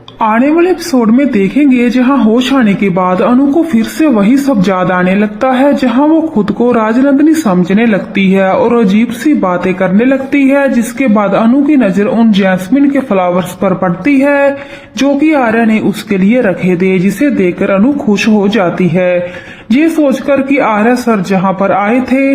आने वाले एपिसोड में देखेंगे जहां होश आने के बाद अनु को फिर से वही सब याद आने लगता है, जहां वो खुद को राजनंदिनी समझने लगती है और अजीब सी बातें करने लगती है, जिसके बाद अनु की नजर उन जैस्मिन के फ्लावर्स पर पड़ती है जो कि आर्या ने उसके लिए रखे थे, जिसे देखकर अनु खुश हो जाती है ये सोचकर कि आर्या सर जहां पर आए थे।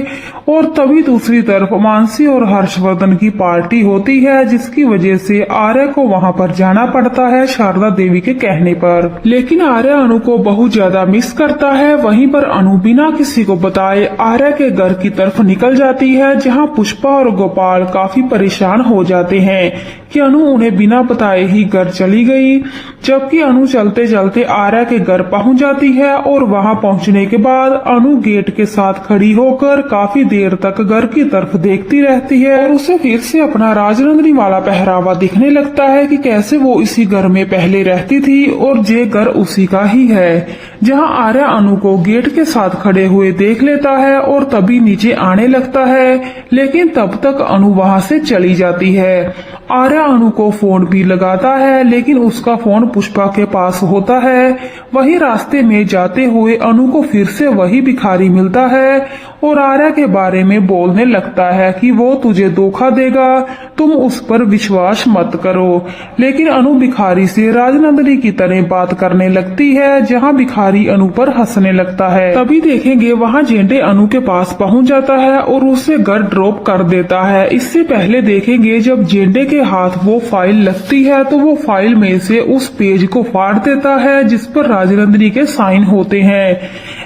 और तभी दूसरी तरफ मानसी और हर्षवर्धन की पार्टी होती है, जिसकी वजह से आर्या को वहां पर जाना पड़ता है शारदा देवी के कहने पर। लेकिन आर्या अनु को बहुत ज्यादा मिस करता है। वहीं पर अनु बिना किसी को बताए आर्या के घर की तरफ निकल जाती है, जहां पुष्पा और गोपाल काफी परेशान हो जाते हैं कि अनु उन्हें बिना बताए ही घर चली गई। जबकि अनु चलते चलते आर्या के घर पहुंच जाती है और वहां पहुंचने के बाद अनु गेट के साथ खड़ी होकर काफी देर तक घर की तरफ देखती रहती है और उसे फिर से अपना राजनंदिनी वाला पहरावा दिखने लगता है कि कैसे वो इसी घर में पहले रहती थी और ये घर उसी का ही है। जहां आर्या अनु को गेट के साथ खड़े हुए देख लेता है और तभी नीचे आने लगता है, लेकिन तब तक अनु वहां से चली जाती है। आर्या अनु को फोन भी लगाता है, लेकिन उसका फोन पुष्पा के पास होता है। वही रास्ते में जाते हुए अनु को फिर से वही भिखारी मिलता है और आर्या के बारे में बोलने लगता है कि वो तुझे धोखा देगा, तुम उस पर विश्वास मत करो। लेकिन अनु भिखारी से राजनंदिनी की तरह बात करने लगती है, जहां भिखारी अनु पर हंसने लगता है। तभी देखेंगे वहां जेंडे अनु के पास पहुंच जाता है और उसे घर ड्रॉप कर देता है। इससे पहले देखेंगे जब जेंडे के हाथ वो फाइल लगती है तो वो फाइल में से उस पेज को फाड़ देता है जिस पर राजनंदिनी के साइन होते हैं।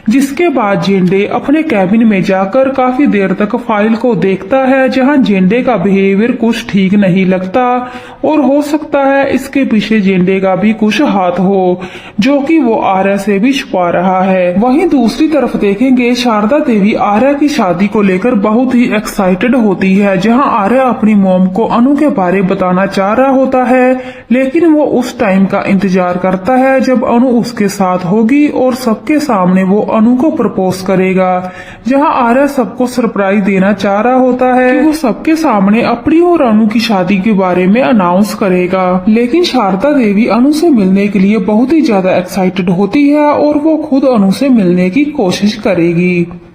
जिसके बाद जेंडे अपने कैबिन में जाकर काफी देर तक फाइल को देखता है, जहां जेंडे का बिहेवियर कुछ ठीक नहीं लगता और हो सकता है इसके पीछे जेंडे का भी कुछ हाथ हो, जो कि वो आर्या से भी छुपा रहा है। वहीं दूसरी तरफ देखेंगे शारदा देवी आर्या की शादी को लेकर बहुत ही एक्साइटेड होती है, जहां आर्या अपनी मॉम को अनु के बारे बताना चाह रहा होता है, लेकिन वो उस टाइम का इंतजार करता है जब अनु उसके साथ होगी और सबके सामने वो अनु को प्रपोज करेगा। जहां आर्या सबको सरप्राइज देना चाह रहा होता है कि वो सबके सामने अपनी और अनु की शादी के बारे में अनाउंस करेगा। लेकिन शारदा देवी अनु से मिलने के लिए बहुत ही ज्यादा एक्साइटेड होती है और वो खुद अनु से मिलने की कोशिश करेगी।